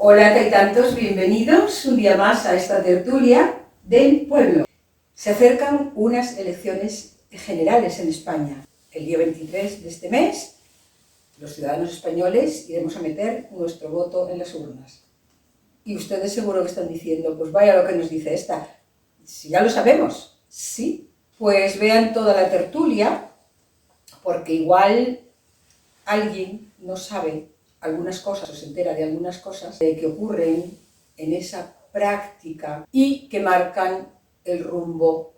Hola Taitantos, bienvenidos un día más a esta tertulia del pueblo. Se acercan unas elecciones generales en España. El día 23 de este mes, los ciudadanos españoles iremos a meter nuestro voto en las urnas. Y ustedes seguro que están diciendo, pues vaya lo que nos dice esta. Si ya lo sabemos, sí. Pues vean toda la tertulia, porque igual alguien no sabe algunas cosas o se entera de algunas cosas que ocurren en esa práctica y que marcan el rumbo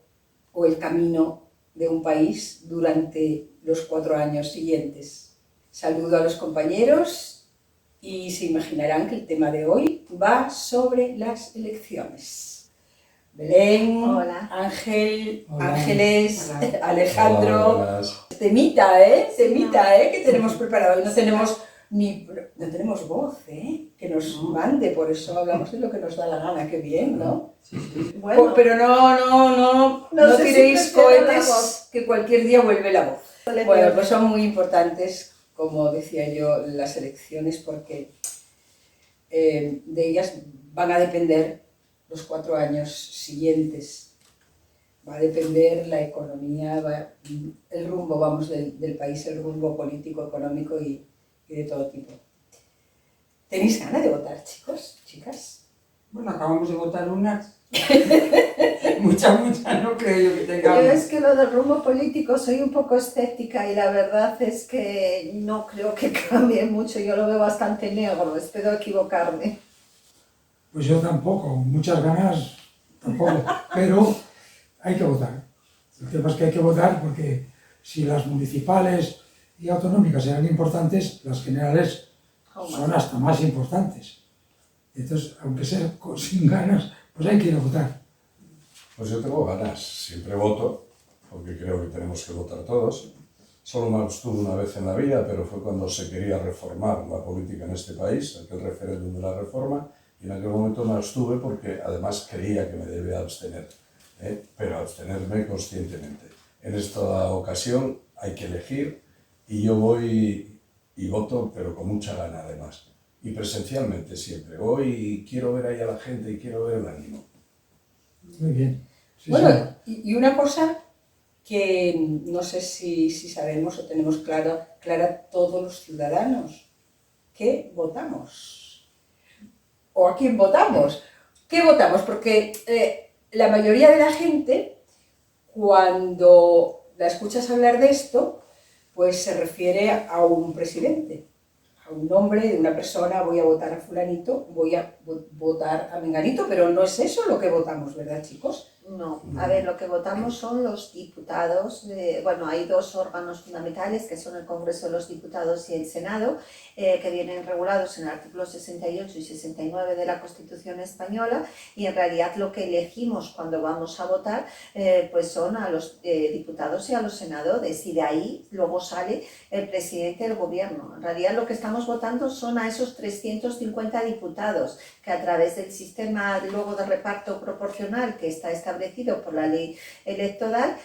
o el camino de un país durante los 4 años siguientes. Saludo a los compañeros y se imaginarán que el tema de hoy va sobre las elecciones. Belén, hola. Ángel, Hola. Ángeles, Hola. Alejandro. Hola, Temita, que tenemos preparado. No tenemos voz, que nos mande, por eso hablamos de lo que nos da la gana. Qué bien, ¿no? Sí, sí. Bueno, pero no tiréis cohetes, que cualquier día vuelve la voz. Bueno, pues son muy importantes, como decía yo, las elecciones, porque de ellas van a depender los 4 años siguientes. Va a depender la economía, el rumbo, del país, el rumbo político, económico y de todo tipo. ¿Tenéis ganas de votar, chicos, chicas? Bueno, acabamos de votar unas. mucha, no creo yo que tengamos. Yo es que lo del rumbo político soy un poco escéptica y la verdad es que no creo que cambie mucho. Yo lo veo bastante negro, espero equivocarme. Pues yo tampoco, muchas ganas tampoco, pero hay que votar. El tema es que hay que votar porque si las municipales y autonómicas eran importantes, las generales son hasta más importantes. Entonces, aunque sea sin ganas, pues hay que ir a votar. Pues yo tengo ganas, siempre voto, porque creo que tenemos que votar todos. Solo me abstuve una vez en la vida, pero fue cuando se quería reformar la política en este país, aquel referéndum de la reforma, y en aquel momento me abstuve porque además creía que me debía abstener, pero abstenerme conscientemente. En esta ocasión hay que elegir y yo voy y voto, pero con mucha gana además. Y presencialmente siempre. Voy y quiero ver ahí a la gente y quiero ver el ánimo. Muy bien. Sí, bueno, sí. Y una cosa que no sé si sabemos o tenemos clara todos los ciudadanos, ¿qué votamos? ¿O a quién votamos? ¿Qué votamos? Porque la mayoría de la gente, cuando la escuchas hablar de esto, pues se refiere a un presidente, a un nombre de una persona. Voy a votar a fulanito, voy a votar a menganito, pero no es eso lo que votamos, ¿verdad, chicos? No, a ver, lo que votamos son los diputados. Bueno, hay 2 órganos fundamentales que son el Congreso de los Diputados y el Senado, que vienen regulados en el artículo 68 y 69 de la Constitución Española, y en realidad lo que elegimos cuando vamos a votar pues son a los diputados y a los senadores, y de ahí luego sale el presidente del gobierno. En realidad lo que estamos votando son a esos 350 diputados que a través del sistema luego de reparto proporcional que está establecido por la ley electoral,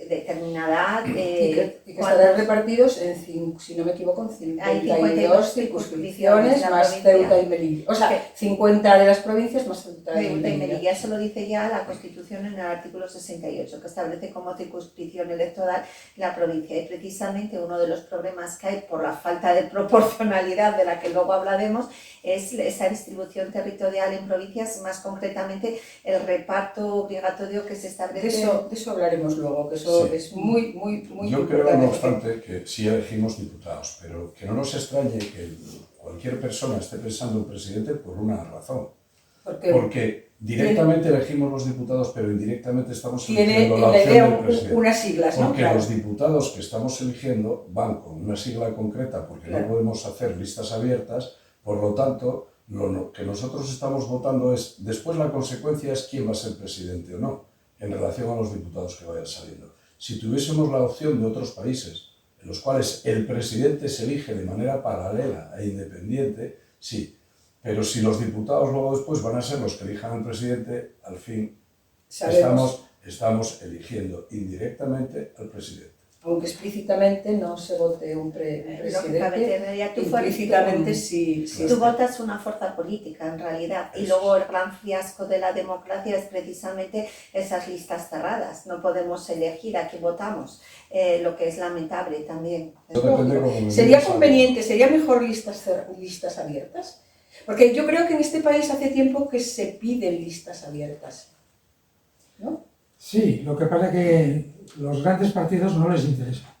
determinará... y que estarán repartidos en, si no me equivoco, en 52 circunscripciones más Ceuta y Melilla. O sea, 50 de las provincias más Ceuta y Melilla. Eso lo dice ya la Constitución en el artículo 68, que establece como circunscripción electoral la provincia. Y precisamente uno de los problemas que hay por la falta de proporcionalidad de la que luego hablaremos es esa distribución territorial en provincias, más concretamente el reparto obligatorio que se establece. De eso hablaremos luego, que eso sí. Es muy importante. Yo creo, no obstante, que sí elegimos diputados, pero que no nos extrañe que cualquier persona esté pensando en presidente por una razón. Porque directamente elegimos los diputados, pero indirectamente estamos eligiendo la opción del presidente. Unas siglas, ¿no? Porque los diputados que estamos eligiendo van con una sigla concreta, porque no podemos hacer listas abiertas. Por lo tanto, lo que nosotros estamos votando es, después la consecuencia es quién va a ser presidente o no, en relación a los diputados que vayan saliendo. Si tuviésemos la opción de otros países, en los cuales el presidente se elige de manera paralela e independiente, sí. Pero si los diputados luego después van a ser los que elijan al presidente, al fin estamos eligiendo indirectamente al presidente. aunque explícitamente no se vote un Lógicamente, presidente, ya tú implícitamente sí Tú está. votas una fuerza política en realidad y luego el gran fiasco de la democracia es precisamente esas listas cerradas. No podemos elegir a quién votamos, lo que es lamentable también. Eso depende como me ¿Sería mires, conveniente, sería mejor listas abiertas? Porque yo creo que en este país hace tiempo que se piden listas abiertas, ¿no? Sí, lo que pasa es que los grandes partidos no les interesa.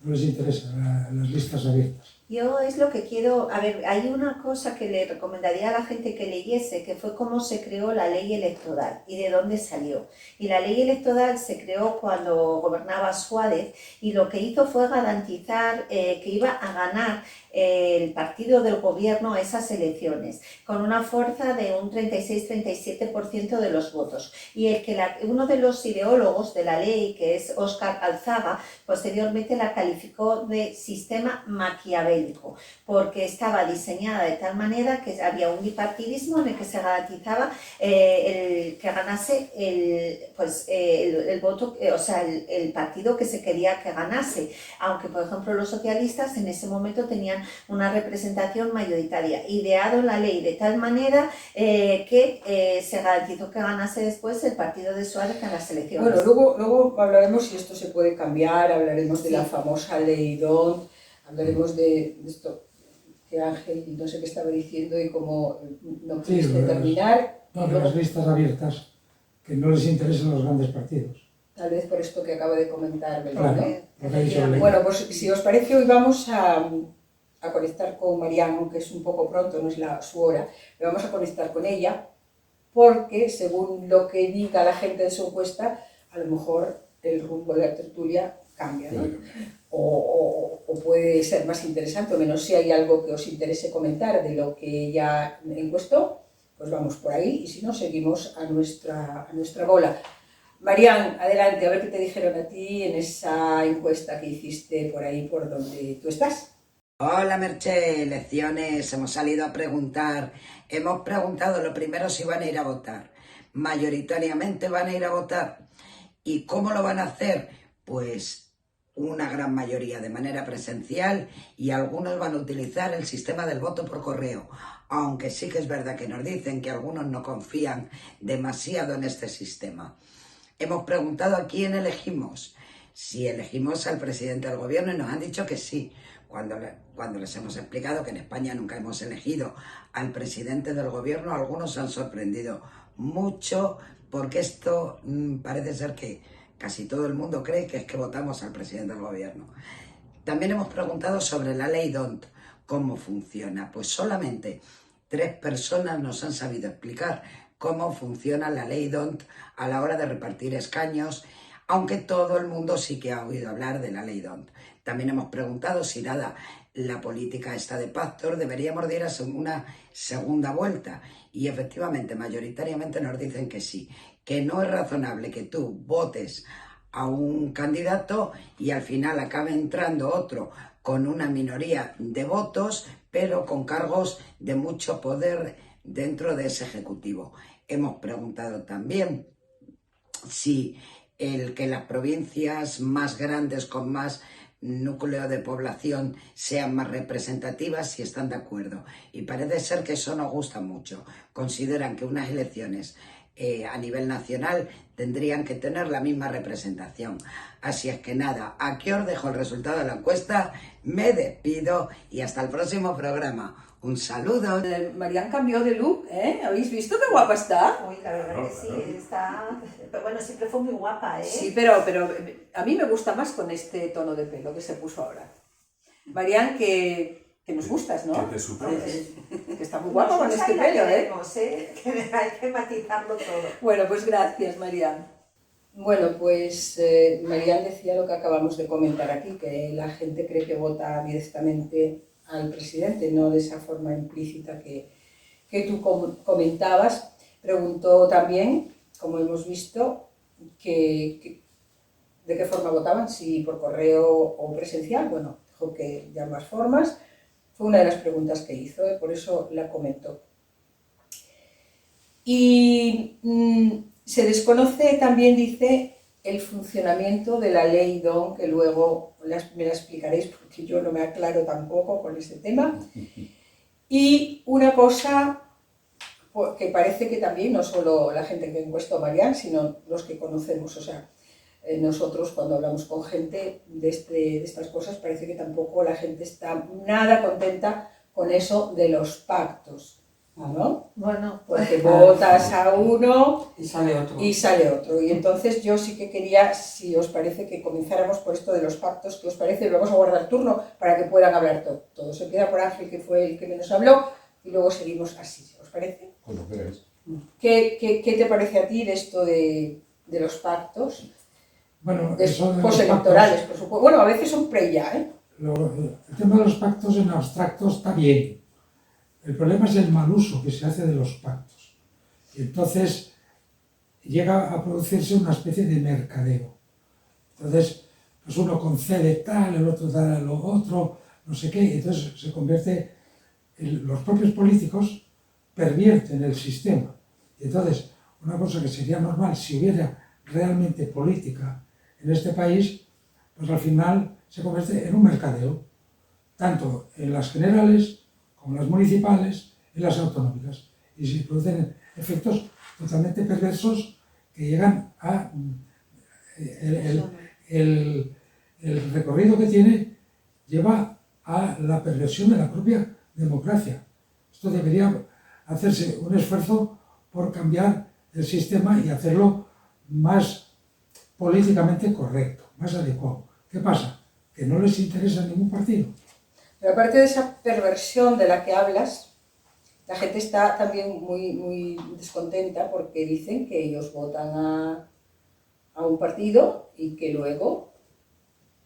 No les interesa las listas abiertas. Yo es lo que quiero, a ver, hay una cosa que le recomendaría a la gente que leyese, que fue cómo se creó la ley electoral y de dónde salió. Y la ley electoral se creó cuando gobernaba Suárez y lo que hizo fue garantizar que iba a ganar el partido del gobierno esas elecciones, con una fuerza de un 36-37% de los votos. Y uno de los ideólogos de la ley, que es Óscar Alzaga, posteriormente la calificó de sistema maquiavélico, porque estaba diseñada de tal manera que había un bipartidismo en el que se garantizaba que ganase el voto, o sea, el partido que se quería que ganase, aunque por ejemplo los socialistas en ese momento tenían una representación mayoritaria, ideado en la ley de tal manera que se garantizó que ganase después el partido de Suárez en las elecciones. Bueno, luego hablaremos si esto se puede cambiar, hablaremos de la famosa ley D'Hondt, hablaremos de esto que Ángel no sé qué estaba diciendo y cómo no pudiste terminar. No, de las listas abiertas, que no les interesan los grandes partidos. Tal vez por esto que acabo de comentar, ¿verdad? Claro, lo que ha dicho Belén. Bueno, pues si os parece, hoy vamos a conectar con Marian, aunque es un poco pronto, no es su hora, pero vamos a conectar con ella, porque según lo que diga la gente de su encuesta, a lo mejor el rumbo de la tertulia cambia, ¿no? O puede ser más interesante, o menos si hay algo que os interese comentar de lo que ella encuestó, pues vamos por ahí, y si no, seguimos a nuestra bola. Marian, adelante, a ver qué te dijeron a ti en esa encuesta que hiciste por ahí, por donde tú estás. Hola Merche, lecciones, hemos salido a preguntar. Hemos preguntado lo primero si van a ir a votar. Mayoritariamente van a ir a votar. ¿Y cómo lo van a hacer? Pues una gran mayoría de manera presencial y algunos van a utilizar el sistema del voto por correo. Aunque sí que es verdad que nos dicen que algunos no confían demasiado en este sistema. Hemos preguntado a quién elegimos. Si elegimos al presidente del gobierno y nos han dicho que sí. Cuando les hemos explicado que en España nunca hemos elegido al presidente del gobierno, algunos se han sorprendido mucho porque esto parece ser que casi todo el mundo cree que es que votamos al presidente del gobierno. También hemos preguntado sobre la ley D'Hondt, cómo funciona. Pues solamente 3 personas nos han sabido explicar cómo funciona la ley D'Hondt a la hora de repartir escaños, aunque todo el mundo sí que ha oído hablar de la ley D'Hondt. También hemos preguntado si, dada la política esta de pactos, deberíamos de ir a una segunda vuelta. Y efectivamente, mayoritariamente nos dicen que sí, que no es razonable que tú votes a un candidato y al final acabe entrando otro con una minoría de votos, pero con cargos de mucho poder dentro de ese ejecutivo. Hemos preguntado también si que las provincias más grandes con más núcleo de población sean más representativas, si están de acuerdo. Y parece ser que eso nos gusta mucho. Consideran que unas elecciones a nivel nacional tendrían que tener la misma representación. Así es que nada, aquí os dejo el resultado de la encuesta, me despido y hasta el próximo programa. Un saludo. Marian cambió de look, ¿eh? ¿Habéis visto qué guapa está? Uy, la verdad que sí, está... Pero bueno, siempre fue muy guapa, ¿eh? Sí, pero a mí me gusta más con este tono de pelo que se puso ahora. Marian, que nos gustas, ¿no? Que te superes. Que está muy guapa con este pelo, ¿eh? Hay que matizarlo todo. Bueno, pues gracias, Marian. Bueno, pues Marian decía lo que acabamos de comentar aquí, que la gente cree que vota directamente al presidente, no de esa forma implícita que tú comentabas. Preguntó también, como hemos visto, de qué forma votaban, si por correo o presencial. Bueno, dijo que de ambas formas. Fue una de las preguntas que hizo, por eso la comento. Y se desconoce, también dice, el funcionamiento de la ley DON, que luego me la explicaréis porque yo no me aclaro tampoco con ese tema. Y una cosa que parece que también, no solo la gente que encuestó a Marianne, sino los que conocemos, o sea, nosotros cuando hablamos con gente de estas cosas, parece que tampoco la gente está nada contenta con eso de los pactos, ¿no? Bueno, Porque votas a uno Y sale otro. y sale otro. Y entonces yo sí que quería, si os parece, que comenzáramos por esto de los pactos, ¿qué os parece? Vamos a guardar turno para que puedan hablar todos. Se queda por Ángel, que fue el que menos habló, y luego seguimos así, ¿os parece? Como queráis. ¿Qué te parece a ti de esto de los pactos? Bueno, eso de los Postelectorales, pactos, por supuesto. Bueno, a veces son pre ya, ¿eh? el tema de los pactos en abstracto está bien. El problema es el mal uso que se hace de los pactos. Y entonces llega a producirse una especie de mercadeo. Entonces, pues uno concede tal, el otro da lo otro, no sé qué, y entonces se convierte, los propios políticos pervierten el sistema. Y entonces, una cosa que sería normal si hubiera realmente política en este país, pues al final se convierte en un mercadeo, tanto en las generales como en las municipales, en las autonómicas. Y se producen efectos totalmente perversos que llegan a... el recorrido que tiene lleva a la perversión de la propia democracia. Esto debería hacerse un esfuerzo por cambiar el sistema y hacerlo más políticamente correcto, más adecuado. ¿Qué pasa? Que no les interesa ningún partido. Pero aparte de esa perversión de la que hablas, la gente está también muy descontenta porque dicen que ellos votan a un partido y que luego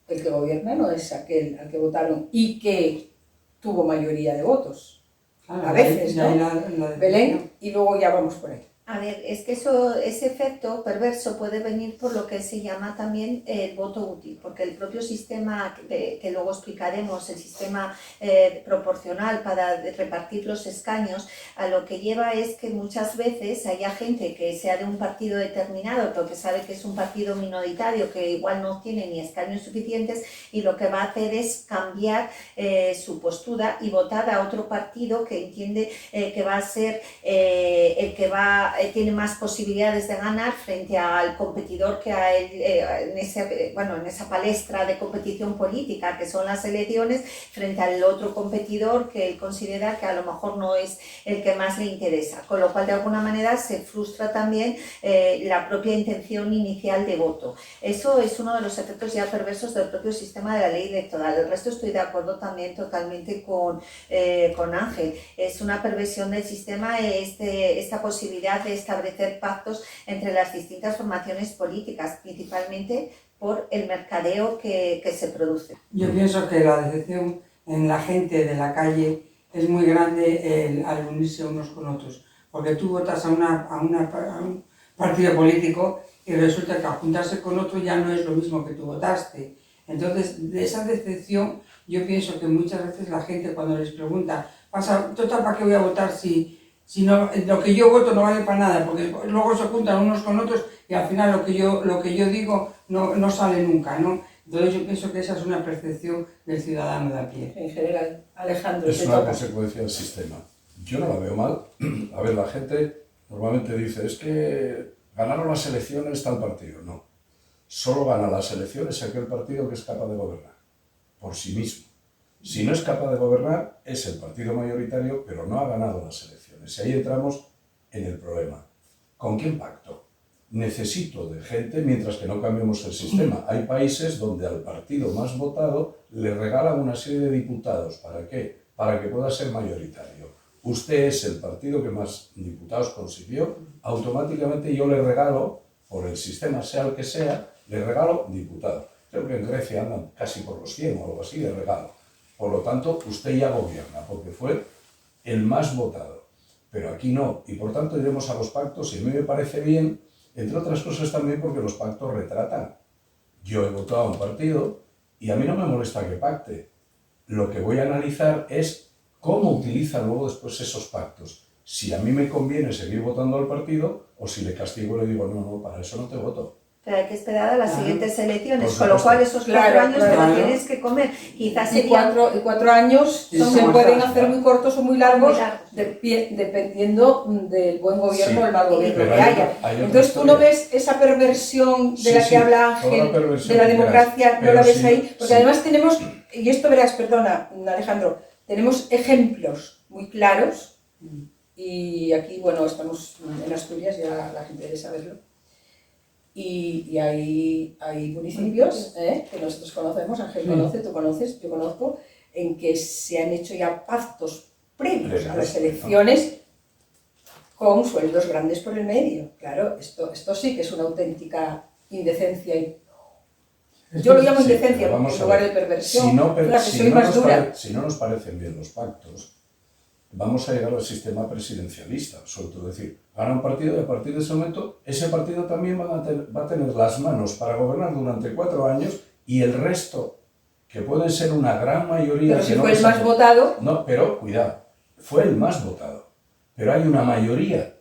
el que gobierna no es aquel al que votaron y que tuvo mayoría de votos. Claro, A veces, ya hay ¿no? la Belén, y luego ya vamos por ahí. a ver, es que ese efecto perverso puede venir por lo que se llama también el voto útil, porque el propio sistema, que luego explicaremos, el sistema proporcional para repartir los escaños, a lo que lleva es que muchas veces haya gente que sea de un partido determinado, pero que sabe que es un partido minoritario, que igual no tiene ni escaños suficientes, y lo que va a hacer es cambiar su postura y votar a otro partido que entiende que va a ser el que tiene más posibilidades de ganar frente al competidor que a él, en esa palestra de competición política que son las elecciones, frente al otro competidor que él considera que a lo mejor no es el que más le interesa, con lo cual de alguna manera se frustra también la propia intención inicial de voto. Eso es uno de los efectos ya perversos del propio sistema de la ley electoral. El resto estoy de acuerdo también totalmente con Ángel. Es una perversión del sistema esta posibilidad de establecer pactos entre las distintas formaciones políticas, principalmente por el mercadeo que se produce. Yo pienso que la decepción en la gente de la calle es muy grande al unirse unos con otros, porque tú votas a un partido político y resulta que al juntarse con otro ya no es lo mismo que tú votaste. Entonces, de esa decepción, yo pienso que muchas veces la gente cuando les pregunta, total, ¿para qué voy a votar si no, lo que yo voto no vale para nada? Porque luego se juntan unos con otros y al final lo que yo digo no sale nunca, ¿no? Entonces yo pienso que esa es una percepción del ciudadano de a pie. En general, Alejandro, Es te una toca. consecuencia del sistema. Yo no la veo mal. A ver, la gente normalmente dice, es que ganaron las elecciones tal partido. No. Solo gana las elecciones aquel partido que es capaz de gobernar, por sí mismo. Si no es capaz de gobernar, es el partido mayoritario, pero no ha ganado las elecciones. Y ahí entramos en el problema. ¿Con quién pacto? Necesito de gente mientras que no cambiemos el sistema. Hay países donde al partido más votado le regalan una serie de diputados. ¿Para qué? Para que pueda ser mayoritario. Usted es el partido que más diputados consiguió, automáticamente yo le regalo, por el sistema sea el que sea, le regalo diputados. Creo que en Grecia andan casi por los 100 o algo así de regalo. Por lo tanto, usted ya gobierna, porque fue el más votado. Pero aquí no, y por tanto iremos a los pactos, y a mí me parece bien, entre otras cosas también porque los pactos retratan. Yo he votado a un partido, y a mí no me molesta que pacte. Lo que voy a analizar es cómo utiliza luego después esos pactos. Si a mí me conviene seguir votando al partido, o si le castigo y le digo, no, para eso no te voto. pero hay que esperar a las Claro. siguientes elecciones, Por con lo supuesto. cual esos 4 Claro, años te claro. lo tienes que comer. Quizás Y sería 4 años Y se son pueden más hacer muy cortos o muy muy largos, largos. dependiendo del buen gobierno Sí, o el mal gobierno pero que hay haya. otra- hay otra Entonces tú no historia. ves esa perversión de Sí, la sí, que habla toda la Ángel, perversión de la que democracia, queráis, no la pero ves sí, ahí, porque sí. además tenemos, y esto verás, perdona Alejandro, tenemos ejemplos muy claros, y aquí, bueno, estamos en Asturias, ya la gente debe saberlo, y hay municipios que nosotros conocemos, Ángel Sí. conoce, tú conoces, yo conozco, en que se han hecho ya pactos previos a las elecciones con sueldos grandes por el medio. Claro, esto sí que es una auténtica indecencia. Yo lo llamo Sí, indecencia pero vamos en a lugar ver. de perversión. Si no, Fíjate, soy más dura. si no nos parecen bien los pactos, vamos a llegar al sistema presidencialista, sobre todo decir, gana un partido y a partir de ese momento ese partido también va a tener las manos para gobernar durante 4 años y el resto, que pueden ser una gran mayoría... Pero que si no fue el les más hace- votado, No, pero cuidado, fue el más votado, pero hay una mayoría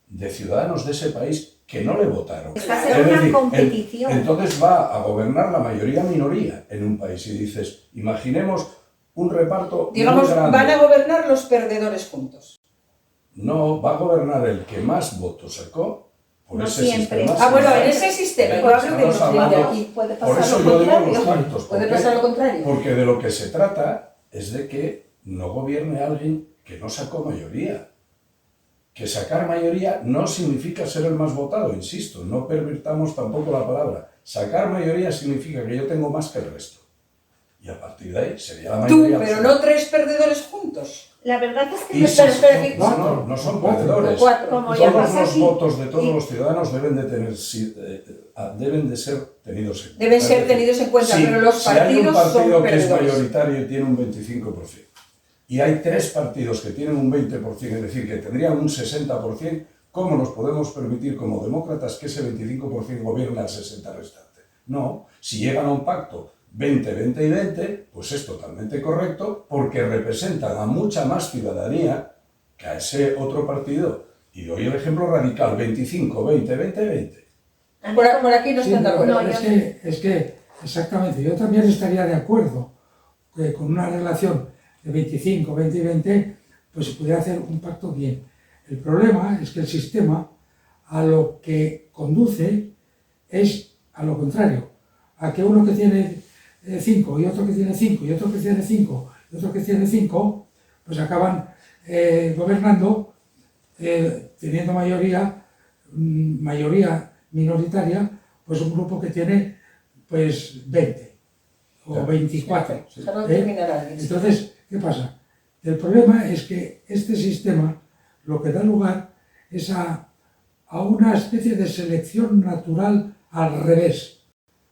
de ciudadanos de ese país que no le votaron. Estás Es en una decir, competición. entonces va a gobernar la mayoría minoría en un país y dices, imaginemos un reparto digamos, muy grande. van a gobernar los perdedores juntos. No, va a gobernar el que más votos sacó por No ese siempre. sistema. Ah, bueno, Sí, en ese sistema, yo Estamos hablo de los hablando- de aquí. puede Por pasar eso lo yo digo contrario. los pactos. ¿Por Puede qué? pasar lo contrario. Porque de lo que se trata es de que no gobierne alguien que no sacó mayoría. Que sacar mayoría no significa ser el más votado, insisto, no pervirtamos tampoco la palabra. Sacar mayoría significa que yo tengo más que el resto. Y a partir de ahí sería la Tú, mayoría pero absoluta. no 3 perdedores juntos. La verdad es que Y me si- espera, que- no son perdedores. O 4. Como ya Todos pasa los aquí. votos de todos Y- los ciudadanos deben de ser tenidos en cuenta. Deben Es ser decir, tenidos en cuenta, pero los si hay un partidos son partido que es perdedores. mayoritario y tiene un 25%, y hay 3 partidos que tienen un 20%, es decir, que tendrían un 60%, ¿cómo nos podemos permitir como demócratas que ese 25% gobierne al 60% restante? No, si llegan a un pacto 20, 20 y 20, pues es totalmente correcto porque representan a mucha más ciudadanía que a ese otro partido. Y doy el ejemplo radical, 25, 20, 20, 20. Por aquí no Sí, están de pero acuerdo. es que, exactamente, yo también estaría de acuerdo que con una relación de 25, 20 y 20, pues se pudiera hacer un pacto bien. El problema es que el sistema a lo que conduce es a lo contrario, a que uno que tiene 5 y otro que tiene 5 y otro que tiene 5 y otro que tiene 5, pues acaban gobernando teniendo mayoría minoritaria, pues un grupo que tiene pues 20 o Claro. 24. Déjalo ¿eh? terminar alguien. Entonces, ¿qué pasa? El problema es que este sistema lo que da lugar es a una especie de selección natural al revés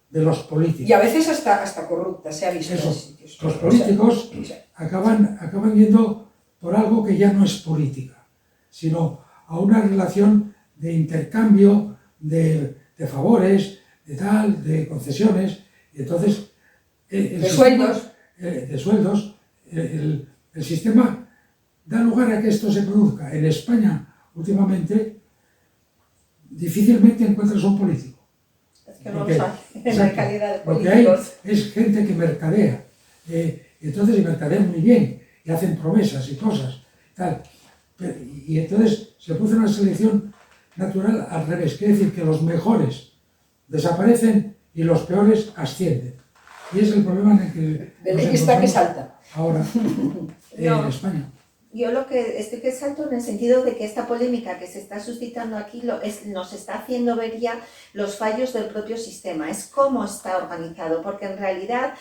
de los políticos. Y a veces hasta corrupta, se ha visto Eso, en sitios. los políticos O sea, acaban yendo por algo que ya no es política, sino a una relación de intercambio de favores, de concesiones, y entonces el de sistema- sueldos. de sueldos, el sistema da lugar a que esto se produzca. En España, últimamente, difícilmente encuentras un político. Es que no Porque- lo sabe en la exacto, calidad de lo que hay políticos. es gente que mercadea. Entonces, y mercadean muy bien, y hacen promesas y cosas. Tal. Y entonces se produce una selección natural al revés. Quiere decir que los mejores desaparecen y los peores ascienden. Y es el problema en el que Del nos lista que encontramos salta. ahora en No. España. Yo lo que estoy pensando en el sentido de que esta polémica que se está suscitando aquí nos está haciendo ver ya los fallos del propio sistema, es cómo está organizado, porque en realidad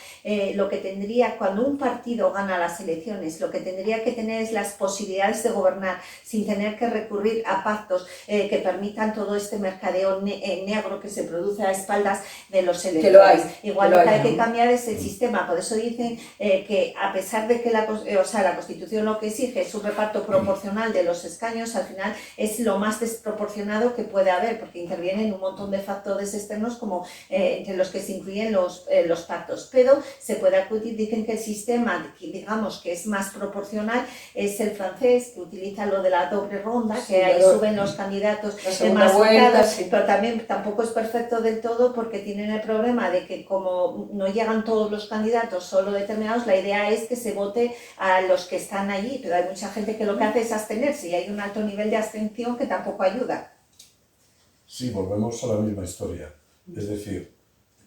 lo que tendría, cuando un partido gana las elecciones, lo que tendría que tener es las posibilidades de gobernar sin tener que recurrir a pactos que permitan todo este mercadeo negro que se produce a espaldas de los electores. lo hay, Igual que lo lo que hay, hay que ¿no? cambiar es el sistema, por eso dicen que a pesar de que la Constitución lo que exige es un reparto proporcional de los escaños, al final es lo más desproporcionado que puede haber, porque intervienen un montón de factores externos como entre los que se incluyen los pactos. Pero se puede acudir, dicen que el sistema, digamos, que es más proporcional es el francés, que utiliza lo de la doble ronda, Sí, que ahí suben los candidatos más votados, sí. pero también tampoco es perfecto del todo porque tienen el problema de que como no llegan todos los candidatos, solo determinados, la idea es que se vote a los que están allí, pero hay mucha gente que lo que hace es abstenerse y hay un alto nivel de abstención que tampoco ayuda. Sí, volvemos a la misma historia. Es decir,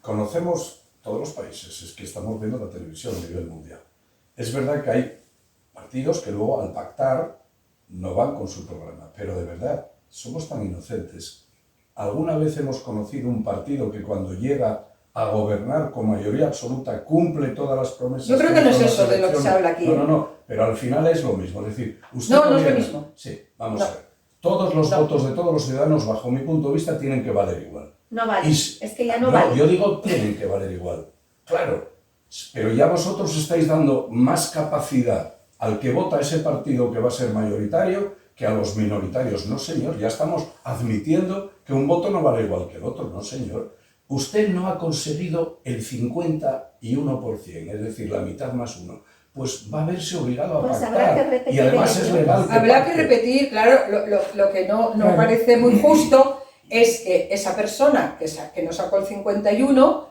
conocemos todos los países, es que estamos viendo la televisión a nivel mundial. Es verdad que hay partidos que luego al pactar no van con su programa, pero de verdad, somos tan inocentes. ¿Alguna vez hemos conocido un partido que cuando llega a gobernar con mayoría absoluta cumple todas las promesas? Yo creo que no es hizo en eso las de lo que se elecciones? habla aquí. No, pero al final es lo mismo. Es decir, usted No, no es lo gobierna. mismo. Sí, vamos No. a ver. Todos los No. votos de todos los ciudadanos, bajo mi punto de vista, tienen que valer igual. No vale, Y es que ya no vale. yo digo tienen que valer igual. Claro, pero ya vosotros estáis dando más capacidad al que vota ese partido que va a ser mayoritario que a los minoritarios. No, señor, ya estamos admitiendo que un voto no vale igual que el otro. No, señor. Usted no ha conseguido el 51%, es decir, la mitad más uno. Pues va a verse obligado a Pues habrá pactar. que repetir Y además es elecciones. legal. Habrá que pacte. repetir, claro, lo que no Claro. parece muy justo es que esa persona que no sacó el 51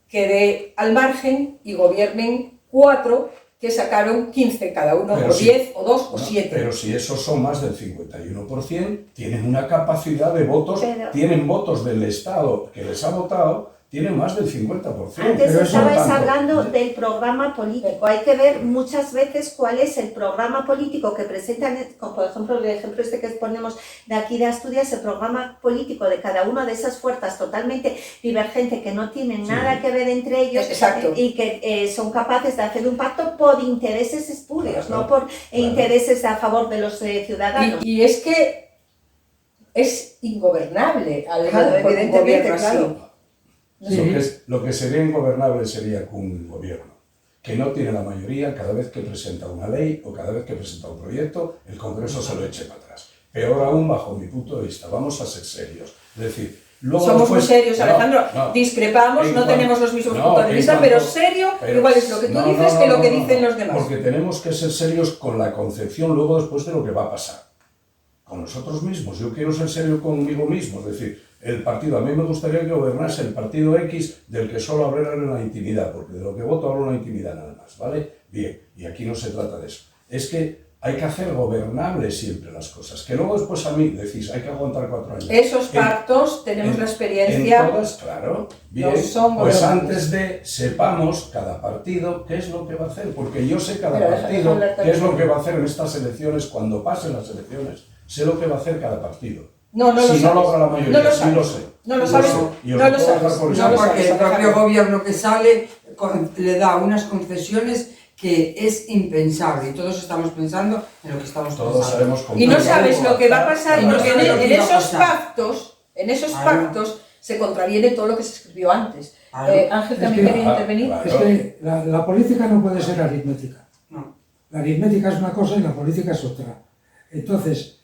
quede al margen y gobiernen 4 que sacaron 15 cada uno, Pero o sí. 10, o 2, o No, 7. pero si esos son más del 51%, tienen una capacidad de votos, Pero- tienen votos del Estado que les ha votado, tienen más del 50%. Antes Pero eso estabais tanto- hablando del programa político. Hay que ver muchas veces cuál es el programa político que presentan, como por ejemplo el ejemplo este que ponemos de aquí de Asturias, el programa político de cada una de esas fuerzas totalmente divergente que no tienen Sí. nada que ver entre ellos Exacto. y que son capaces de hacer un pacto por intereses espurios, Claro, no por claro. intereses a favor de los ciudadanos. Y es que es ingobernable al Claro, con un evidentemente, gobierno así. claro. Sí. Lo que sería ingobernable sería con un gobierno que no tiene la mayoría cada vez que presenta una ley o cada vez que presenta un proyecto, el Congreso se lo eche para atrás. Peor aún, bajo mi punto de vista, vamos a ser serios. Es decir, luego Somos después- muy serios, No, Alejandro. no. Discrepamos, En no cuan- tenemos los mismos no, puntos de en vista, cuanto- pero serio, pero- igual es lo que tú no, dices no, que no, lo que no, dicen no, los demás. Porque tenemos que ser serios con la concepción luego después de lo que va a pasar. Con nosotros mismos. Yo quiero ser serio conmigo mismo. Es decir, el partido, a mí me gustaría que gobernase el partido X del que solo hablar en la intimidad, porque de lo que voto hablo en la intimidad nada más, ¿vale? Bien, y aquí no se trata de eso. Es que hay que hacer gobernables siempre las cosas. Que luego después a mí decís, hay que aguantar 4 años. Esos pactos, tenemos la experiencia. En todas, claro. Bien, No son pues gobernables. antes de sepamos cada partido qué es lo que va a hacer, porque yo sé cada Pero deja partido hablar qué también. es lo que va a hacer en estas elecciones, cuando pasen las elecciones. Sé lo que va a hacer cada partido. No lo si sabes. no logra la mayoría, No lo sí sabes. lo sé. No lo sabes. sé. Y os No lo puedo dejar sabes. por No escrito. lo No, porque el sabes, propio Alejandro. gobierno que sale le da unas concesiones que es impensable y todos estamos pensando en lo que estamos Todos pensando. sabemos cómo. Y no Porque sabes algo lo que va a Claro, pasar, y no porque sabes lo que en va a esos pasar. pactos, Claro. se contraviene todo lo que se escribió antes. Claro. Ángel Es también que- quería intervenir. claro. Es que la política no puede ser aritmética. No. La aritmética es una cosa y la política es otra. Entonces,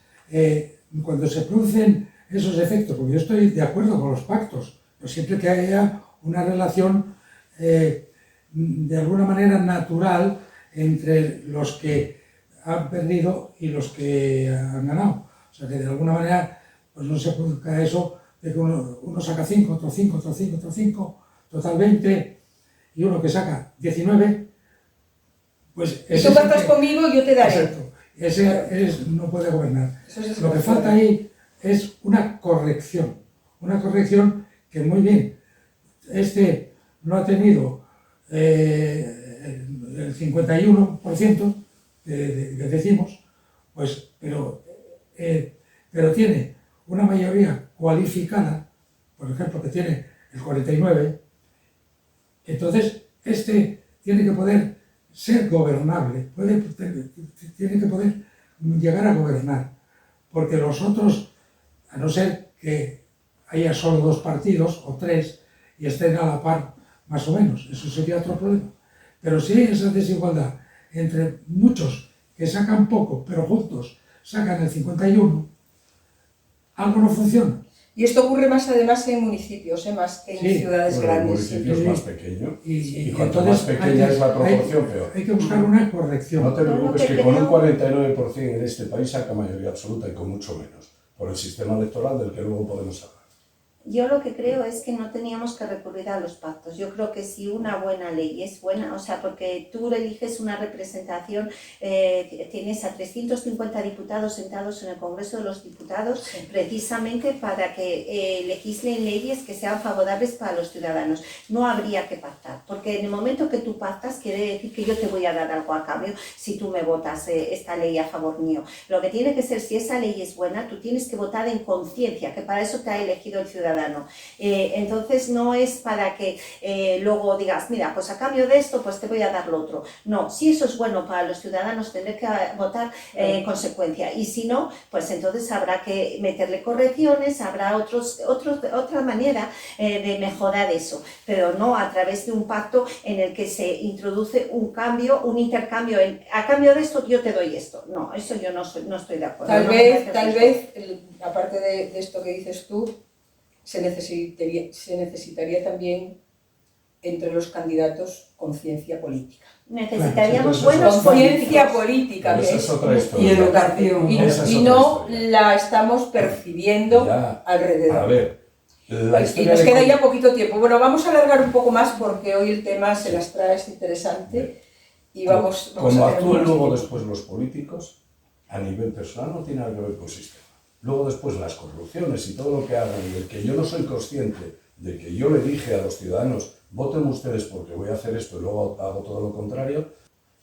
cuando se producen esos efectos, porque yo estoy de acuerdo con los pactos, pero siempre que haya una relación de alguna manera natural entre los que han perdido y los que han ganado. O sea, que de alguna manera pues no se produzca eso de que uno saca 5, otro 5, otro 5, otro 5, total 20, y uno que saca 19, pues Y ese tú es el pactas que- conmigo y yo te daré. Exacto. Ese no puede gobernar. Eso es Lo que falta ahí es una corrección que muy bien, este no ha tenido el 51% que decimos, pues, pero tiene una mayoría cualificada, por ejemplo, que tiene el 49%, entonces este tiene que poder ser gobernable, tiene que poder llegar a gobernar, porque los otros, a no ser que haya solo 2 partidos o 3 y estén a la par más o menos, eso sería otro problema. Pero si hay esa desigualdad entre muchos que sacan poco, pero juntos sacan el 51, algo no funciona. Y esto ocurre más además en municipios, más que en Sí, ciudades Bueno, el grandes. municipio es Sí. más pequeño y cuanto entonces más pequeña es la proporción, peor. Hay que buscar una corrección. No te Yo lo preocupes que que con un creo- 49% en este país saca mayoría absoluta y con mucho menos, por el sistema electoral del que luego podemos hablar. Yo lo que creo es que no teníamos que recurrir a los pactos. Yo creo que si una buena ley es buena, o sea, porque tú eliges una representación, tienes a 350 diputados sentados en el Congreso de los Diputados, precisamente para que legislen leyes que sean favorables para los ciudadanos. No habría que pactar, porque en el momento que tú pactas quiere decir que yo te voy a dar algo a cambio si tú me votas esta ley a favor mío. Lo que tiene que ser, si esa ley es buena, tú tienes que votar en conciencia, que para eso te ha elegido el ciudadano. Entonces no es para que luego digas, mira, pues a cambio de esto pues te voy a dar lo otro. No, si eso es bueno para los ciudadanos tendré que votar en consecuencia, y si no, pues entonces habrá que meterle correcciones, habrá otra manera de mejorar eso, pero no a través de un pacto en el que se introduce un cambio, un intercambio, a cambio de esto yo te doy esto. No, eso yo no estoy de acuerdo. Tal No me parece vez, justo. aparte de esto que dices tú, se necesitaría también entre los candidatos conciencia política. Necesitaríamos Claro, buenos Conciencia políticos. política, Pero que esa es es otra historia. Y educación. y, Esa es y otra no historia. la estamos percibiendo Ya, alrededor. A ver, la Y historia nos de queda cómo- ya poquito tiempo. Bueno, vamos a alargar un poco más porque hoy el tema se las trae, es interesante y vamos Como a tener actúen mucho luego tiempo. después los políticos, a nivel personal no tiene nada que ver con el sistema. Luego después las corrupciones y todo lo que hagan, y el que yo no soy consciente de que yo le dije a los ciudadanos, voten ustedes porque voy a hacer esto y luego hago todo lo contrario,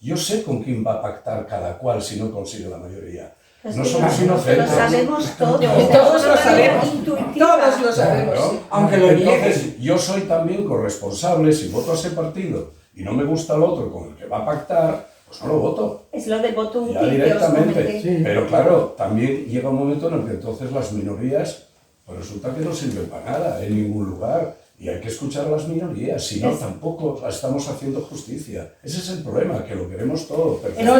yo sé con quién va a pactar cada cual si no consigue la mayoría. Pues No que somos lo inocentes. sabemos todos. Todos lo sabemos. Intuitiva. Todos lo sabemos. Claro. Aunque lo Entonces, yo soy también corresponsable. Si voto a ese partido y no me gusta el otro con el que va a pactar, pues no lo voto. Es lo del voto útil Ya que os directamente. comenté. Sí. Pero claro, también llega un momento en el que entonces las minorías, pues resulta que no sirven para nada en ningún lugar. Y hay que escuchar a las minorías, si no, tampoco estamos haciendo justicia. Ese es el problema, que lo queremos todo perfecto. No,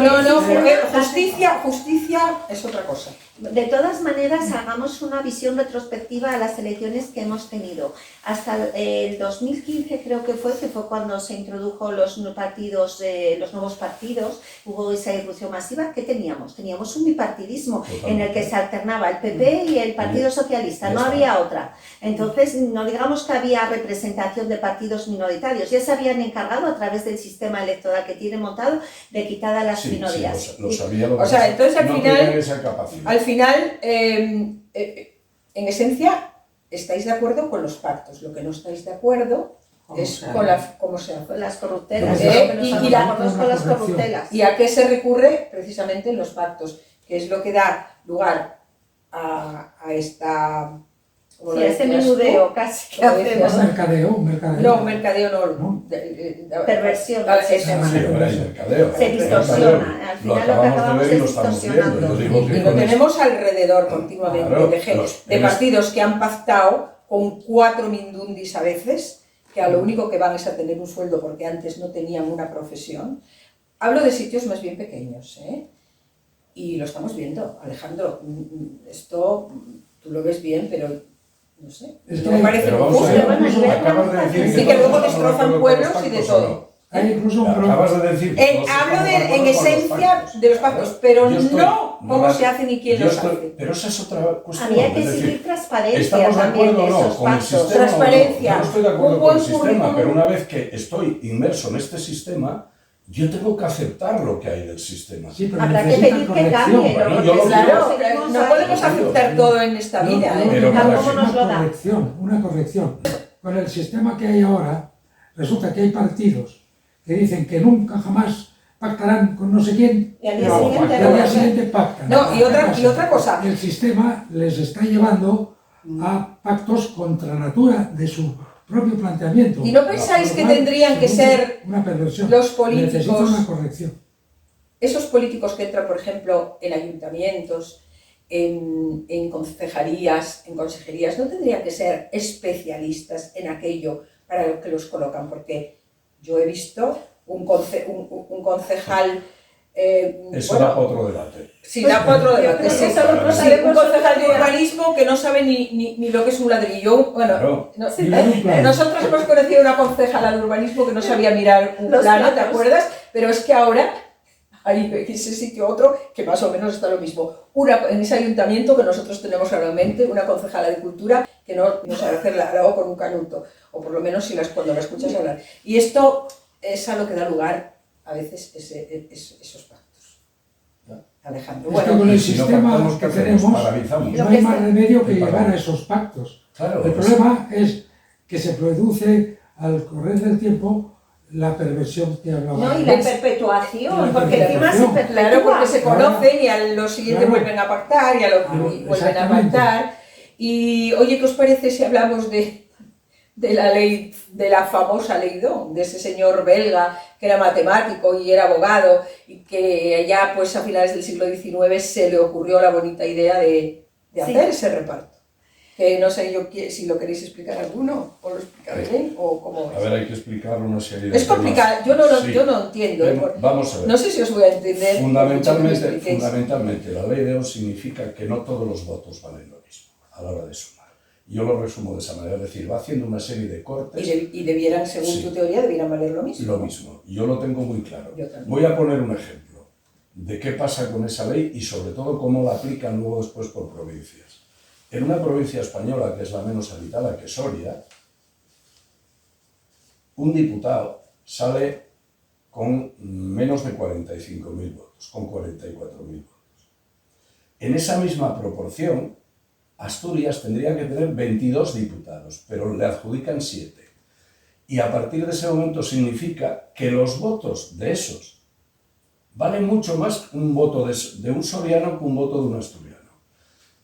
justicia es otra cosa. De todas maneras, hagamos una visión retrospectiva a las elecciones que hemos tenido. Hasta el 2015 creo que fue cuando se introdujo los nuevos partidos, hubo esa irrupción masiva. ¿Qué teníamos? Teníamos un bipartidismo en el que se alternaba el PP y el Partido Socialista, no había otra. Entonces, no digamos que había representación de partidos minoritarios, ya se habían encargado a través del sistema electoral que tienen montado de quitar a las Sí, minorías. sí, lo sabía, lo O sea, que entonces, al no final- tenían esa capacidad. Al final, en esencia, estáis de acuerdo con los pactos. Lo que no estáis de acuerdo ¿Cómo es se con hace? cómo se hace. Con las corruptelas, Y y la- la con las corruptelas. ¿Y a qué se recurre? Precisamente en los pactos, que es lo que da lugar a esta... ¿cómo lo Sí, ese decías tú? menudeo casi que Como decías, hacemos. Un mercadeo. No, mercadeo no. ¿No? Perversión. Eso. Sí, ahora hay mercadeo. Se distorsiona. Al Lo final lo que acabamos de acabamos ver y es lo estamos viendo. distorsionando. Yo digo que Y lo con esto- tenemos alrededor continuamente, Claro, de partidos que han pactado con 4 mindundis a veces, que a lo único que van es a tener un sueldo porque antes no tenían una profesión. Hablo de sitios más bien pequeños, ¿eh? Y lo estamos viendo. Alejandro, esto tú lo ves bien, pero no sé, Es no que- me parece Pero muy vamos a justo. ver, Bueno, acabas de decir Sí, que luego todos estamos de destrozan acuerdo con pueblos los y de pactos, todo. ¿o no? Hay incluso un Acabas problema. de decir que todos Hablo estamos de acuerdo en con los esencia pactos. de los pactos, pero Yo estoy- no cómo se hacen y quién yo los estoy- hace. Pero esa es otra cuestión. Había que es decir, exigir transparencia ¿estamos de también acuerdo de o no esos con el pactos. sistema? o no? Transparencia, Yo no estoy de acuerdo un con el buen sistema, currículum. pero una vez que estoy inmerso en este sistema, yo tengo que aceptar lo que hay del sistema. Sí, pero Habrá que necesita pedir que corrección. cambie. Bueno, ¿no? yo lo Porque Claro, si seguimos no ahí- podemos aceptar todo en esta No, vida, no, ¿eh? Pero tampoco para nos lo da. una corrección. Con el sistema que hay ahora, resulta que hay partidos que dicen que nunca jamás pactarán con no sé quién, Y al día pero siguiente al no. día siguiente pactan. No, y otra ¿Qué cosa. El sistema les está llevando a pactos contra natura de su propio planteamiento. ¿Y no pensáis Con que lo cual, tendrían que se ser una perversión. los políticos- Necesita una corrección. Esos políticos que entran, por ejemplo, en ayuntamientos, en concejalías, en consejerías, no tendrían que ser especialistas en aquello para lo que los colocan? Porque yo he visto un concejal Eso bueno, da para otro debate. sí, da para otro debate. creo que Sí, nosotros sí, haremos un concejal de otro día. urbanismo que no sabe ni lo que es un ladrillo. Bueno, Claro. no, Mirar un plano. nosotros hemos conocido una concejala de urbanismo que no sabía mirar un Los plano, ¿te planos. acuerdas? Pero es que ahora hay en ese sitio otro que más o menos está lo mismo. En ese ayuntamiento que nosotros tenemos ahora en mente, una concejala de cultura que no sabe hacer la hago con un canuto, o por lo menos cuando la escuchas hablar. Y esto es a lo que da lugar a veces esos pactos. Alejandro. Es que Bueno, con el y si no sistema pactamos, ¿qué que hacemos? tenemos Paralizamos. no hay más remedio que ¿Qué llegar a paramos? esos pactos. Claro, El problema es que se produce al correr del tiempo la perversión que hablaba. No, y antes. la perpetuación, La porque encima se perpetuación. perpetúa. claro, porque se Claro. conocen y a lo siguiente Claro. vuelven a pactar y a lo Claro, vuelven a exactamente. pactar. Y oye, ¿qué os parece si hablamos de la ley, de la famosa ley Don, de ese señor belga que era matemático y era abogado y que ya pues a finales del siglo XIX se le ocurrió la bonita idea de hacer ese reparto? Que no sé yo si lo queréis explicar alguno, o lo explicaré bien, o cómo A es. ver, hay que explicarlo una serie de Es complicado, temas. yo no entiendo. Vamos a ver. No sé si os voy a entender. Fundamentalmente, la ley de Ohm significa que no todos los votos valen lo mismo a la hora de sumar. Yo lo resumo de esa manera, es decir, va haciendo una serie de cortes. Y debieran, según Sí. tu teoría, debieran valer lo mismo. Lo mismo, yo lo tengo muy claro. Yo también. Voy a poner un ejemplo de qué pasa con esa ley y sobre todo cómo la aplican luego después por provincias. En una provincia española que es la menos habitada, que es Soria, un diputado sale con menos de 45.000 votos, con 44.000 votos. En esa misma proporción, Asturias tendría que tener 22 diputados, pero le adjudican 7. Y a partir de ese momento significa que los votos de esos valen mucho más un voto de un soriano que un voto de un asturiano.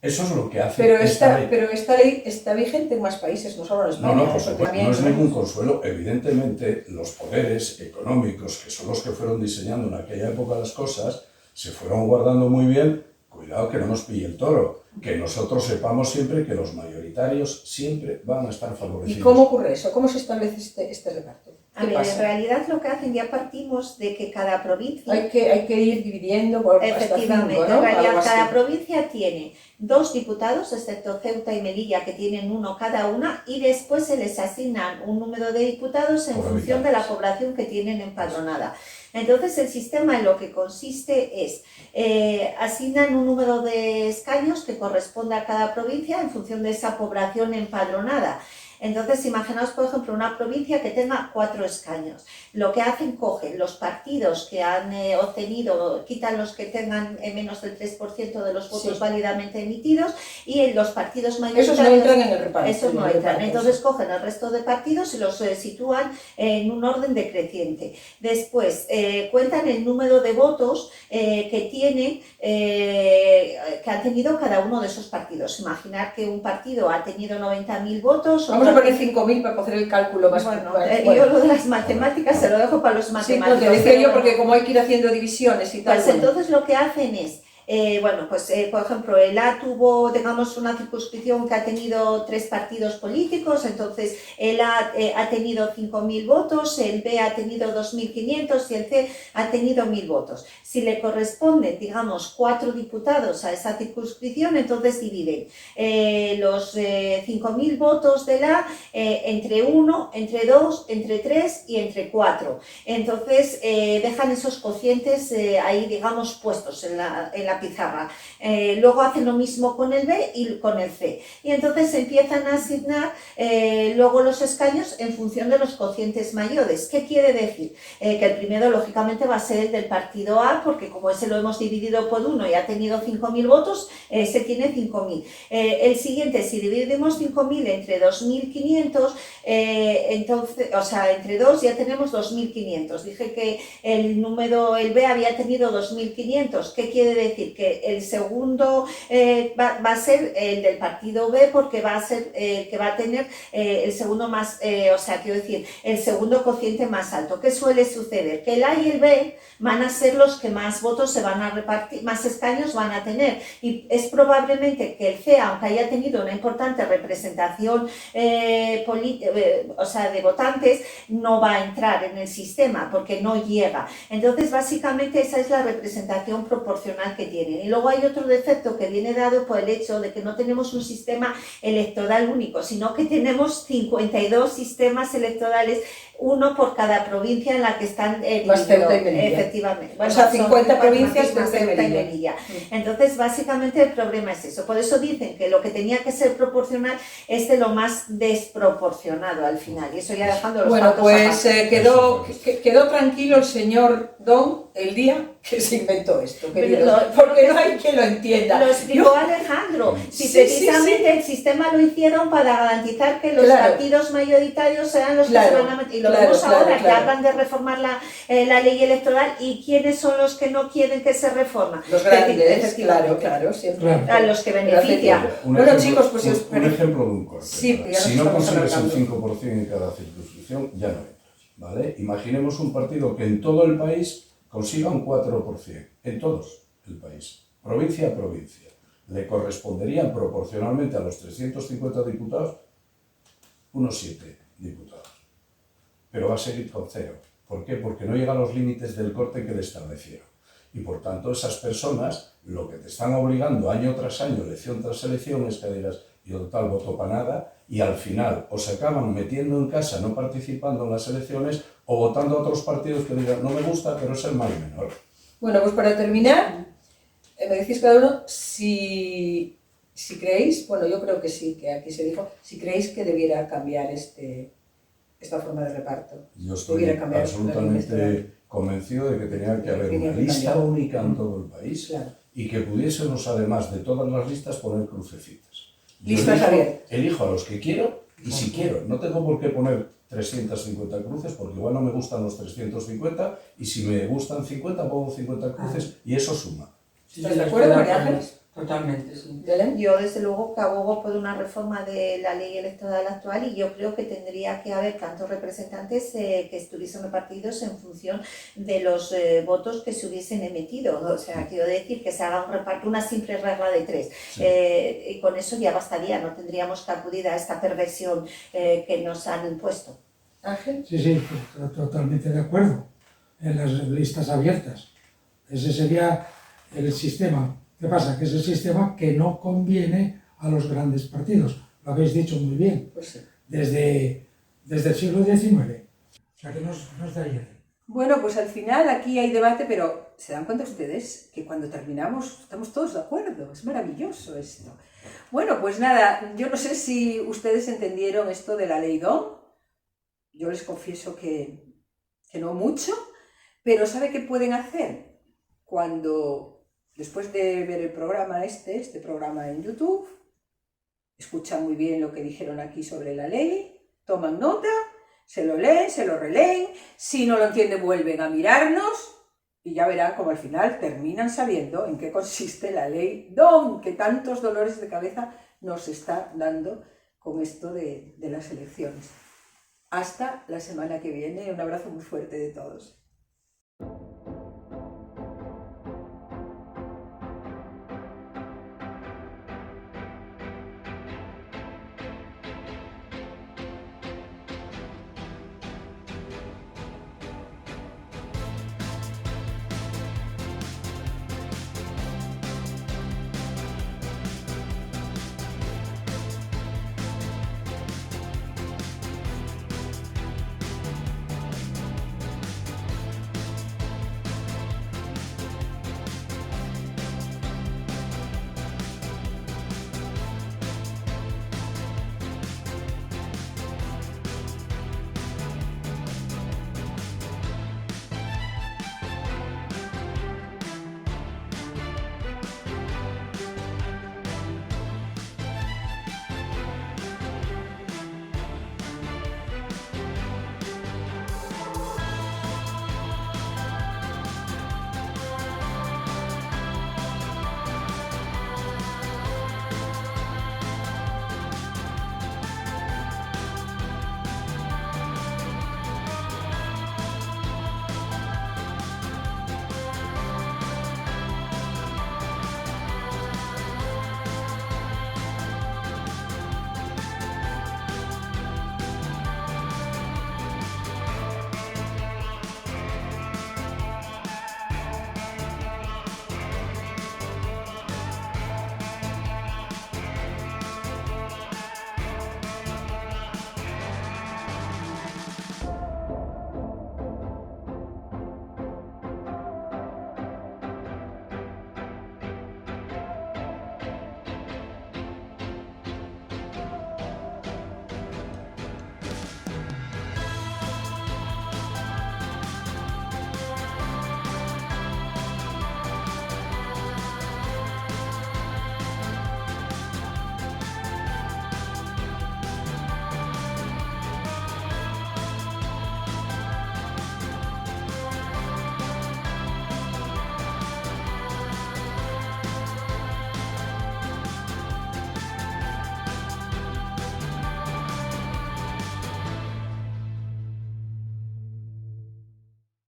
Eso es lo que hace Pero esta ley. esta ley está vigente en más países, no solo en España. No, por porque supuesto, también, no es ningún consuelo. Evidentemente, los poderes económicos, que son los que fueron diseñando en aquella época las cosas, se fueron guardando muy bien. Cuidado que no nos pille el toro, que nosotros sepamos siempre que los mayoritarios siempre van a estar favorecidos. ¿Y cómo ocurre eso? ¿Cómo se establece este reparto? A ¿Qué ver, pasa? en realidad lo que hacen, ya partimos de que cada provincia... Hay que ir dividiendo por hasta Efectivamente, 5, ¿no? en realidad Algo así. cada provincia tiene 2 diputados, excepto Ceuta y Melilla, que tienen 1 cada una, y después se les asignan un número de diputados en Por función de la habitantes. población que tienen empadronada. Entonces el sistema en lo que consiste es, asignan un número de escaños que corresponde a cada provincia en función de esa población empadronada. Entonces, imaginaos, por ejemplo, una provincia que tenga 4 escaños. Lo que hacen, cogen los partidos que han obtenido, quitan los que tengan menos del 3% de los votos Sí. válidamente emitidos, y en los partidos Esos mayoritarios... no entran en el reparto. Esos no en el entran. reparto. Entonces cogen el resto de partidos y los sitúan en un orden decreciente. Después, cuentan el número de votos que tienen, que han tenido cada uno de esos partidos. Imaginar que un partido ha tenido 90.000 votos... Vamos a poner 5.000 para hacer el cálculo más. Bueno, bueno. yo lo de las matemáticas se lo dejo para los Sí, no, matemáticos. te decía pero yo bueno. porque como hay que ir haciendo divisiones y tal. Pues bueno. entonces lo que hacen es, por ejemplo, el A tuvo, digamos, una circunscripción que ha tenido 3 partidos políticos, entonces el A ha tenido 5.000 votos, el B ha tenido 2.500 y el C ha tenido 1.000 votos. Si le corresponde, digamos, 4 diputados a esa circunscripción, entonces dividen los 5.000 votos del A entre 1, entre 2, entre 3 y entre 4. Entonces dejan esos cocientes ahí, digamos, puestos en la pizarra. Luego hacen lo mismo con el B y con el C. Y entonces empiezan a asignar luego los escaños en función de los cocientes mayores. ¿Qué quiere decir? Que el primero, lógicamente, va a ser el del partido A, porque como ese lo hemos dividido por 1 y ha tenido 5.000 votos, ese tiene 5.000. El siguiente, si dividimos 5.000 entre 2.500, entonces, o sea, entre 2 ya tenemos 2.500. Dije que el B había tenido 2.500. ¿Qué quiere decir? decir que el segundo va a ser el del partido B, porque va a ser que va a tener el segundo más, o sea, quiero decir, el segundo cociente más alto. ¿Qué suele suceder? Que el A y el B van a ser los que más votos se van a repartir, más escaños van a tener, y es probablemente que el C, aunque haya tenido una importante representación o sea, de votantes, no va a entrar en el sistema porque no llega. Entonces, básicamente esa es la representación proporcional que tienen. Y luego hay otro defecto que viene dado por el hecho de que no tenemos un sistema electoral único, sino que tenemos 52 sistemas electorales, uno por cada provincia en la que están Más Ceuta y Melilla. efectivamente. O sea, 50 provincias más de Ceuta y Melilla. Melilla. Entonces, básicamente el problema es eso. Por eso dicen que lo que tenía que ser proporcional es de lo más desproporcionado al final. Y eso ya dejando los Bueno, datos pues aparte. quedó tranquilo el señor Don el día que se inventó esto, queridos, Pero porque no hay quien lo entienda. Lo explicó Alejandro. Si Sí, precisamente sí, sí. el sistema lo hicieron para garantizar que los Claro. partidos mayoritarios sean los Claro, que se van a meter. Y lo claro, vemos claro, ahora, que claro. hablan de reformar la ley electoral. ¿Y quiénes son los que no quieren que se reforme? Los grandes, Efectivamente. claro, siempre. Claro. A los que benefician. Bueno, chicos, pues os un parece- ejemplo de un corte. Sí, ¿verdad? ya nos Si no estamos consigues el alargando. 5% en cada circunscripción, ya no entras, ¿vale? Imaginemos un partido que en todo el país consiga un 4%, en todos el país, provincia a provincia. Le corresponderían proporcionalmente a los 350 diputados unos 7 diputados. Pero va a seguir con 0. ¿Por qué? Porque no llega a los límites del corte que le establecieron. Y por tanto, esas personas, lo que te están obligando año tras año, elección tras elección, es que digas, yo total voto para nada, y al final o se acaban metiendo en casa, no participando en las elecciones, o votando a otros partidos que digan, no me gusta, pero es el mal menor. Bueno, pues para terminar, me decís cada uno si creéis, bueno, yo creo que sí, que aquí se dijo, si creéis que debiera cambiar esta forma de reparto. Yo estoy Debiera cambiar la ley absolutamente electoral. convencido de que tenía que haber Tenía una que lista cambiar. única en todo el país Claro. y que pudiésemos, además de todas las listas, poner crucecitas. Yo Listas abiertas. elijo a los que quiero y si quiero. No tengo por qué poner 350 cruces porque igual no me gustan los 350 y si me gustan 50 pongo 50 cruces y eso suma. Sí, ¿Estás de yo acuerdo, estoy María Ángeles? acuerdo. Totalmente, sí. ¿Belén? Yo, desde luego, que abogo por una reforma de la ley electoral actual, y yo creo que tendría que haber tantos representantes que estuviesen repartidos en función de los votos que se hubiesen emitido. O sea, quiero decir que se haga un reparto, una simple regla de 3. Sí. Y con eso ya bastaría, no tendríamos que acudir a esta perversión que nos han impuesto. Ángel. Sí, sí, totalmente de acuerdo. En las listas abiertas. Ese sería el sistema. ¿Qué pasa? Que es el sistema que no conviene a los grandes partidos. Lo habéis dicho muy bien. Pues sí. Desde el siglo XIX. O sea que no es de ayer. Bueno, pues al final aquí hay debate, pero ¿se dan cuenta ustedes que cuando terminamos estamos todos de acuerdo? Es maravilloso esto. Bueno, pues nada, yo no sé si ustedes entendieron esto de la ley DOM. Yo les confieso que no mucho, pero ¿sabe qué pueden hacer? Cuando, después de ver el programa este programa en YouTube, escuchan muy bien lo que dijeron aquí sobre la ley, toman nota, se lo leen, se lo releen, si no lo entienden vuelven a mirarnos y ya verán como al final terminan sabiendo en qué consiste la ley DOM, que tantos dolores de cabeza nos está dando con esto de las elecciones. Hasta la semana que viene, un abrazo muy fuerte de todos.